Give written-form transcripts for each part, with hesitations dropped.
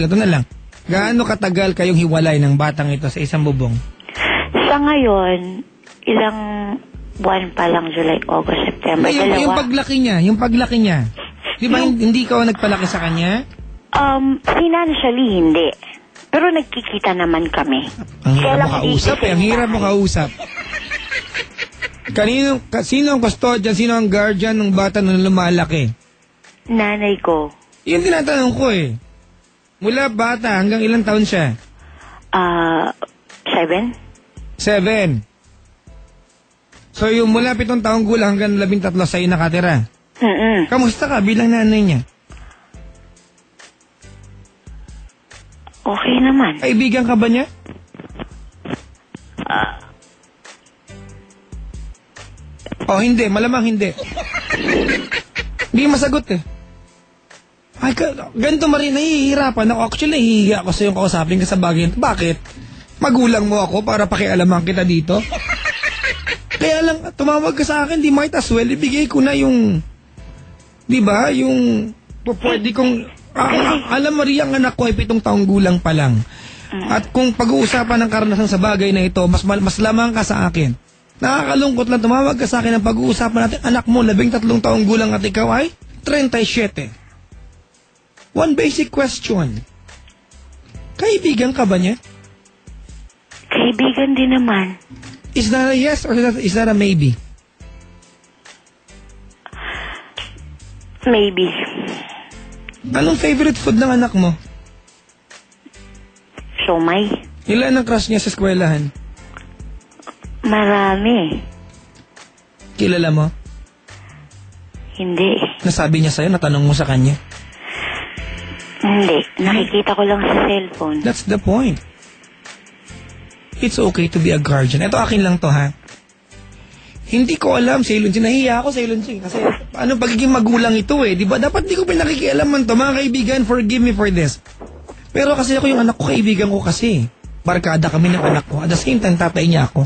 Ito na lang. Gaano katagal kayong hiwalay ng batang ito sa isang bubong? Sa ngayon, ilang buwan pa lang, July, August, September, dalawa. Yung paglaki niya. Di ba hindi ka nagpalaki sa kanya? Financially, hindi. Pero nagkikita naman kami. Ang hirap mo kausap Ang hirap mo kausap. Sino ang custodian, sino ang guardian ng bata na lumalaki? Nanay ko. Yun tinatanong ko eh. Mula bata hanggang ilang taon siya? 7. 7. So yung mula 7 taong gulang hanggang 13 sa'yo nakatira? Kamusta ka bilang nanay niya? Okay naman. Kaibigan ka ba niya? Hindi. Malamang hindi. Hindi masagot eh. Ay, ganito Marie, nahihirapan ako. Actually, nahihiya ako sa yung kausapin ka sa bagay. Bakit? Magulang mo ako para pakialaman kita dito? Kaya lang, tumawag ka sa akin, di might as well, ibigay ko na yung, di ba, yung, pwede kong, alam Maria, ang anak ko ay 7 taong gulang pa lang. At kung pag-uusapan ng karanasan sa bagay na ito, mas lamang ka sa akin. Nakakalungkot lang, tumawag ka sa akin ng pag-uusapan natin, anak mo, 13 taong gulang at ikaw ay 37. One basic question. Kaibigan ka ba niya? Kaibigan din naman. Is that a yes or is that a maybe? Maybe. Anong favorite food ng anak mo? Siomay. Ilan ang crush niya sa eskwelahan? Marami. Kilala mo? Hindi. Nasabi niya sa'yo, natanong mo sa kanya? Hindi. Nakikita ko lang sa cellphone. That's the point. It's okay to be a guardian. Ito akin lang to, ha? Hindi ko alam, Sailunchi. Nahiya ako, Sailunchi. Kasi, pagiging magulang ito eh. Diba? Dapat di ko pinakikialaman to. Mga kaibigan, forgive me for this. Pero kasi ako yung anak ko, kaibigan ko kasi. Barkada kami ng anak ko. At the same time, tatay niya ako.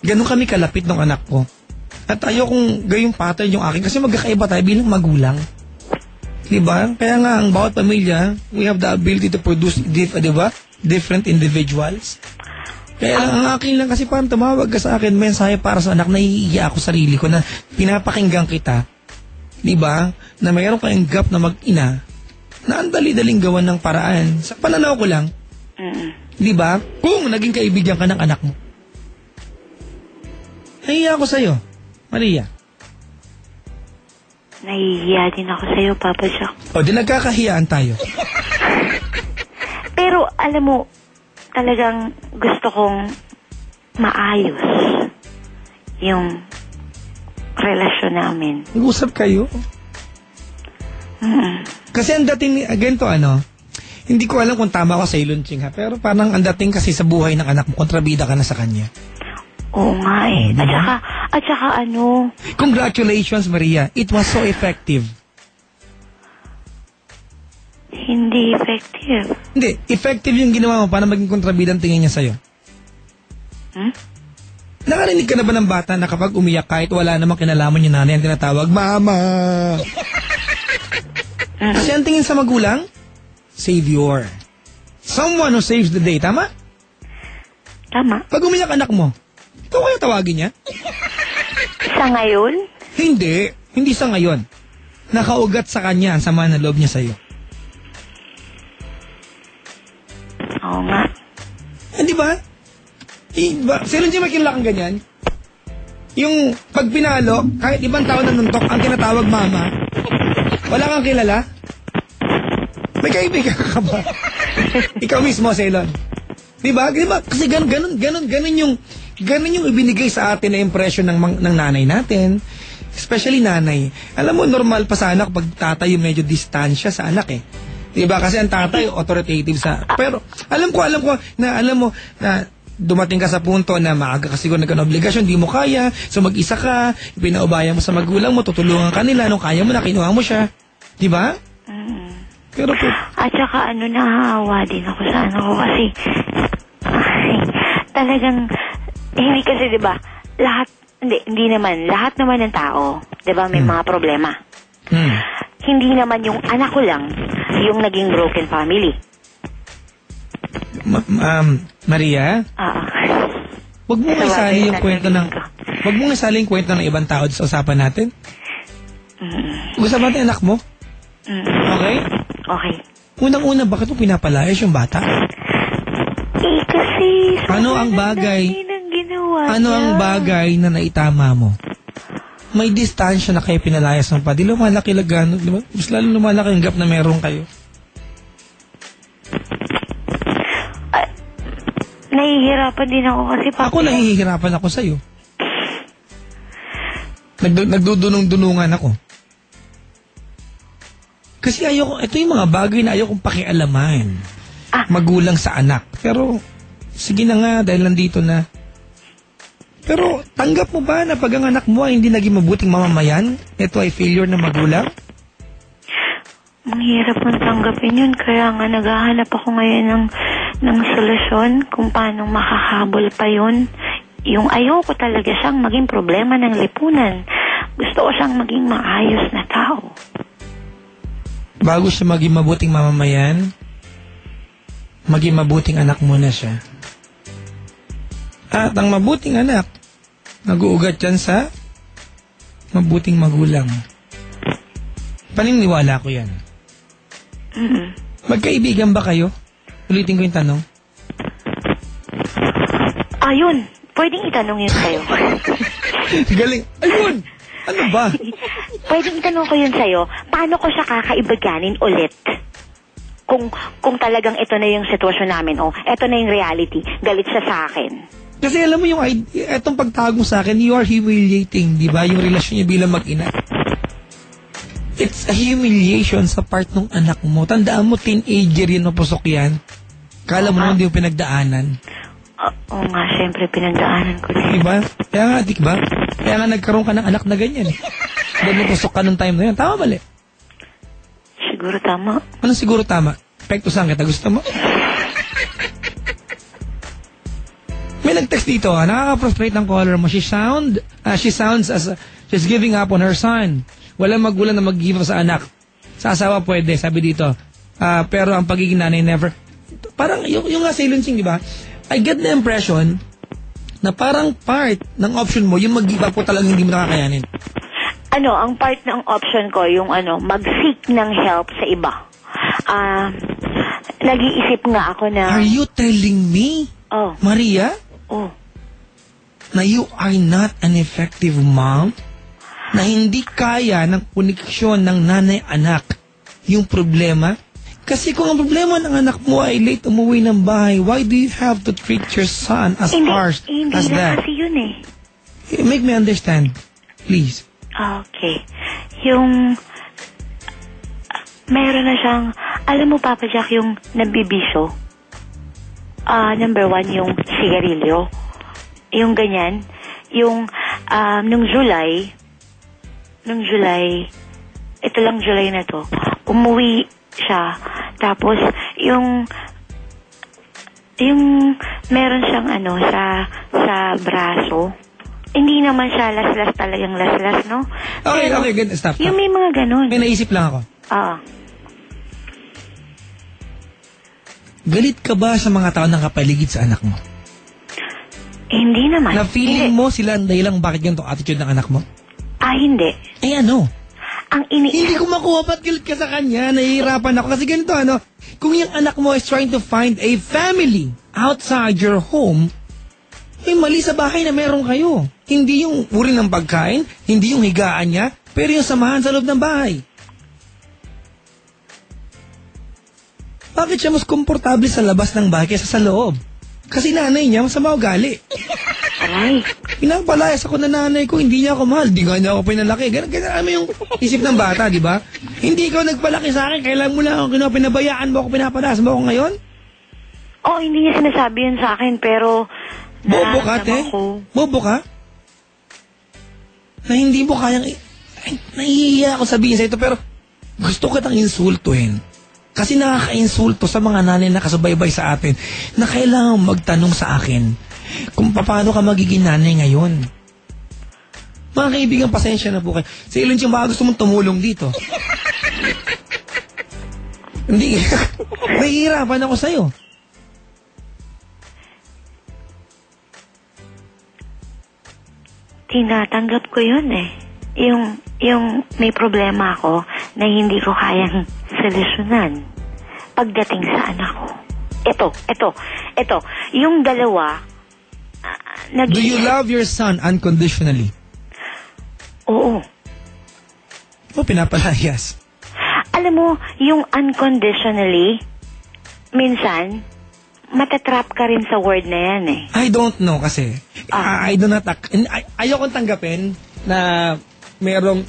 Ganun kami kalapit ng anak ko. At ayokong gayong pattern yung akin. Kasi magkakaiba tayo bilang magulang. Diba? Kaya nga, ang bawat pamilya, we have the ability to produce, diba? Different individuals. Kaya lang, ang akin lang kasi parang tumawag ka sa akin, mensahe para sa anak, naiiya ako sarili ko na pinapakinggan kita. Diba? Na mayroon kayong gap na mag-ina, na ang dali-daling gawan ng paraan. Sa pananaw ko lang. Diba? Kung naging kaibigan ka ng anak mo. Naiiya ako sa'yo, Maria. Nahihiya din ako sa'yo, Papa Jack. O, di nagkakahiyaan tayo. Pero, alam mo, talagang gusto kong maayos yung relasyon namin. Nag-usap kayo? Kasi ang dating, ganito hindi ko alam kung tama ako sa Ilunching ha, pero parang ang dating kasi sa buhay ng anak mo, kontrabida ka na sa kanya. Oo nga eh. At saka Congratulations, Maria. It was so effective. Hindi effective. Hindi, effective yung ginawa mo para maging kontrabidang tingin niya sa'yo. Nakarinig ka na ba ng bata na kapag umiyak kahit wala namang kinalaman yung nanay ang tinatawag, Mama! Kasi ang tingin sa magulang, savior. Someone who saves the day, tama? Tama. Pag umiyak anak mo, ikaw kaya tawagin niya? Sa ngayon? Hindi sa ngayon. Nakaugat sa kanya ang sama na loob niya sa'yo. Oo nga. Di ba? Sino siya makilala kang ganyan? Yung pag pinalo, kahit ibang tao na nuntok, ang tinatawag mama, wala kang kilala? May kaibigan ka ba? Ikaw mismo, Ceylon. Di ba? Kasi ganun yung ibinigay sa atin na impression ng nanay natin. Especially nanay. Alam mo, normal pa sa anak pag tatay yung medyo distansya sa anak eh. Diba? Kasi ang tatay, authoritative sa... Pero, alam ko na dumating ka sa punto na maaga kasi kung nagka-obligasyon, di mo kaya, so mag-isa ka, pinaubayan mo sa magulang mo, tutulungan ka nila, nung kaya mo na, kinuha mo siya. Diba? Pero at saka nahahawa din ako sa ko kasi talagang, hindi kasi diba, hindi naman, lahat naman ng tao, diba, may mga problema. hindi naman yung anak ko lang yung naging broken family. Maria? Wag mo isali yung kwento ng... Wag mo isali yung kwento ng ibang tao sa usapan natin. Gusto ba natin anak mo? Okay? Okay. Unang-una, bakit mo pinapalayas yung bata? Kasi... Ano ang bagay? Ano ang bagay na naitama mo? May distansya na kayo pinalayas ng pa. Di lumalaki lagano. Di ba? Mas lalo lumalaki yung gap na meron kayo. Nahihirapan din ako kasi Ako nahihirapan ako sa'yo. Nagdudunong-dunungan ako. Kasi ayoko, ito yung mga bagay na ayokong pakialaman. Magulang sa anak. Pero, sige na nga, dahil nandito na. Pero, tanggap mo ba na pag ang anak mo ay hindi naging mabuting mamamayan, ito ay failure ng magulang? Mahirap mong tanggapin yun. Kaya nga naghahanap ako ngayon ng solusyon kung paano makakahabol pa yun. Yung ayoko talaga siyang maging problema ng lipunan. Gusto ko siyang maging maayos na tao. Bago siya maging mabuting mamamayan, maging mabuting anak muna siya. At ang mabuting anak, nag-uugat yan sa mabuting magulang. Paniniwala ko yan. Magkaibigan ba kayo? Ulitin ko yung tanong. Ayun, pwedeng itanong yun sa'yo. Galing. Ayun! Ano ba? Pwedeng itanong ko yun sa'yo, paano ko siya kakaibaganin ulit? Kung talagang ito na yung sitwasyon namin, ito na yung reality, galit siya sa akin. Kasi alam mo yung, etong pagtawag mo sa akin, you are humiliating, di ba? Yung relasyon niya bilang mag-ina. It's a humiliation sa part ng anak mo. Tandaan mo, teenager yun, mapusok yan. Kala mo naman di yung pinagdaanan. Oo nga, syempre, pinagdaanan ko rin. Diba? Kaya nga, di ba? Kaya nga nagkaroon ka ng anak na ganyan. Dahil mapusok ka nung time na yun. Tama, mali? Siguro tama. Ano siguro tama? Pekto saan kita, gusto mo? May nag-text dito, nakaka-frustrate ng caller mo. She sounds as she's giving up on her son. Walang magulang na mag-give up sa anak. Sa asawa pwede, sabi dito. Pero ang pagiging nanay never. Parang yung nga silencing, di ba? I get the impression na parang part ng option mo, yung mag-give up ko talagang hindi mo nakakayanin. Ang part ng option ko, yung mag-seek ng help sa iba. Nag-iisip nga ako na... Are you telling me, Maria? Na you are not an effective mom? Na hindi kaya ng koneksyon ng nanay-anak yung problema? Kasi kung ang problema ng anak mo ay late umuwi ng bahay, why do you have to treat your son as harsh as that? Hindi kasi yun eh. Make me understand, please. Okay. Yung... meron na siyang... Alam mo, Papa Jack, yung nabibisyo. Number 1, yung sigarilyo. Yung ganyan. Yung... nung July, ito lang July na to, umuwi siya. Tapos, yung meron siyang sa braso. Hindi naman siya las-las talagang las-las, no? Okay, pero, okay, good. Stop. Yung may mga ganun. May naisip lang ako. Galit ka ba sa mga tao na kapaligid sa anak mo? Hindi naman. Na feeling mo sila ang dahilang bakit ganito attitude ng anak mo? Hindi. Ano? Hindi ko makuha ba't galit ka sa kanya. Nahihirapan ako. Kasi ganito, kung yung anak mo is trying to find a family outside your home, mali sa bahay na meron kayo. Hindi yung uri ng pagkain, hindi yung higaan niya, pero yung samahan sa loob ng bahay. Bakit siya mas komportable sa labas ng bahay kaysa sa loob? Kasi nanay niya masama ugali. Aray. Pinapalayas ako na nanay ko, hindi niya ako mahal, di nga niya ako pinalaki. Ganun ano yung isip ng bata, di ba? Hindi ikaw nagpalaki sa akin, kailan mo lang ako pinabayaan mo ako, pinapalayas mo ako ngayon? Hindi niya sinasabi yun sa akin, pero... Bobo ka, te? Bobo ka? Na hindi mo kayang... nahihiya ako sabihin sa ito, pero gusto ko kitang insultuhin. Kasi nakaka-insulto sa mga nanay na kasubaybay sa atin na kailangan magtanong sa akin kung paano ka magiging nanay ngayon. Mga kaibigan, pasensya na po kayo. Sa ilan yung baka gusto mong tumulong dito. Hindi. Nahihirapan ako sa'yo. Tinatanggap ko yun eh. Yung may problema ako na hindi ko kayang solusyonan pagdating sa anak ko. Ito. Yung dalawa, Do you love your son unconditionally? Oo. O pinapalayas? Alam mo, yung unconditionally, minsan, matatrap ka rin sa word na yan eh. I don't know kasi. I do not... Ayokong tanggapin na merong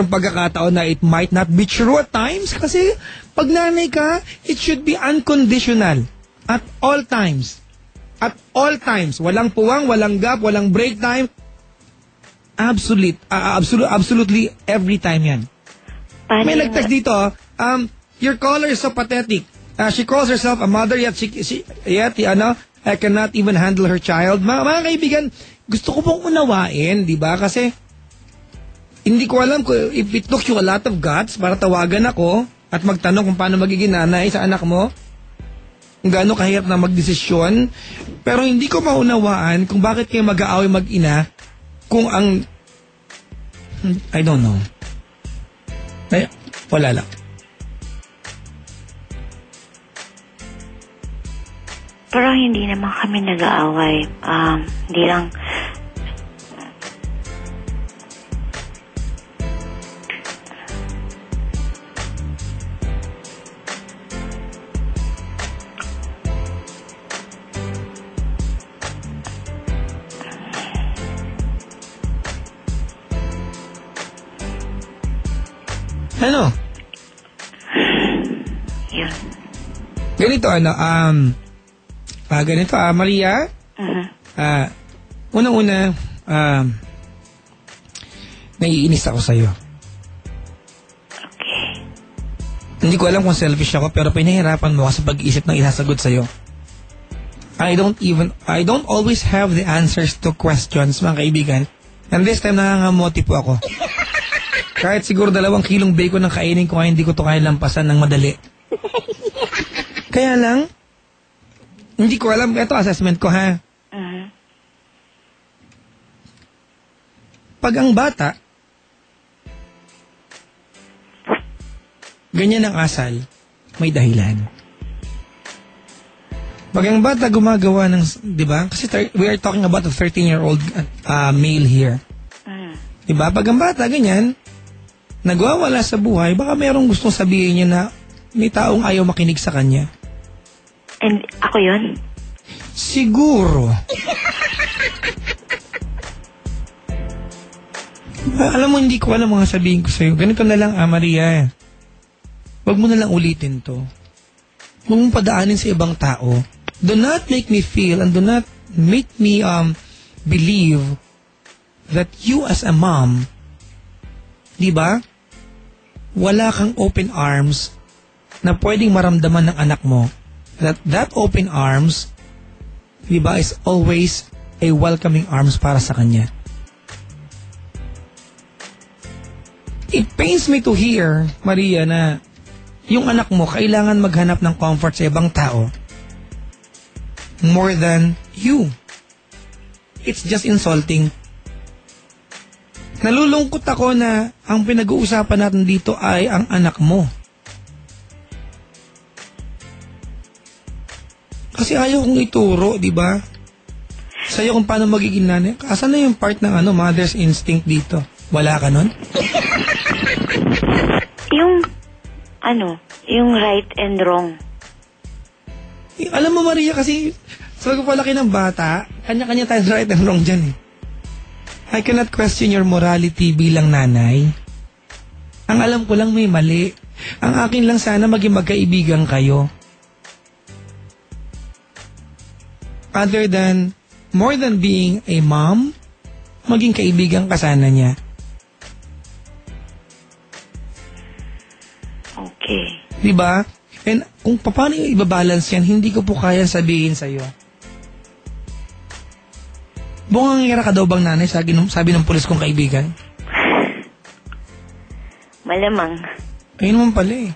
pagkakataon na it might not be true at times kasi pag nanay ka, it should be unconditional at all times. At all times. Walang puwang, walang gap, walang break time. Absolutely every time yan. May nagtext dito, your caller is so pathetic. She calls herself a mother yet I cannot even handle her child. Mga kaibigan, gusto ko pong unawain, di ba? Kasi hindi ko alam if it took you a lot of guts para tawagan ako at magtanong kung paano magiging nanay sa anak mo. Kung gaano kahirap na magdesisyon. Pero hindi ko maunawaan kung bakit kayo mag-aaway mag-ina kung ang... I don't know. Wala lang. Pero hindi naman kami nag-aaway. Hindi lang... Ano? Yun. Ganito, ganito, Maria. Unang-una, naiinis ako sa'yo. Okay. Hindi ko alam kung selfish ako, pero pinahirapan mo ako sa pag-iisip ng isasagot sa'yo. I don't always have the answers to questions, mga kaibigan. And this time, nangangamote po ako. Kahit siguro 2 kilong bacon ang kainin ko, hindi ko to kaya lampasan ng madali. Kaya lang, hindi ko alam. Ito, assessment ko, ha? Pag ang bata, ganyan ang asal, may dahilan. Pag ang bata gumagawa ng, di ba? Kasi we are talking about a 13-year-old male here. Di ba? Pag ang bata, ganyan, nagwawala sa buhay, baka merong gustong sabihin niya na may taong ayaw makinig sa kanya. And ako yun? Siguro. Alam mo, hindi ko alam mga sabihin ko sa'yo. Ganito na lang, Maria. Huwag mo na lang ulitin to. Huwag mong padaanin sa ibang tao. Do not make me feel and do not make me believe that you as a mom, di ba? Wala kang open arms na pwedeng maramdaman ng anak mo. That open arms, di ba, is always a welcoming arms para sa kanya. It pains me to hear, Maria, na yung anak mo kailangan maghanap ng comfort sa ibang tao more than you. It's just insulting. Nalulungkot ako na ang pinag-uusapan natin dito ay ang anak mo. Kasi ayaw kong ituro, di ba? Sa'yo kung paano magiging nanay. Asan na yung part ng mother's instinct dito? Wala ka nun? Yung right and wrong. Alam mo, Maria, kasi sa pagpapalaki ng bata, kanya-kanya tayong right and wrong dyan eh. I cannot question your morality bilang nanay. Ang alam ko lang may mali. Ang akin lang sana maging magkaibigan kayo. More than being a mom, maging kaibigan ka sana niya. Okay. Diba? And kung paano yung ibabalance yan, hindi ko po kaya sabihin sa'yo. Bungangira ka daw bang nanay, sabi ng pulis kong kaibigan? Malamang. Ayun naman pala eh.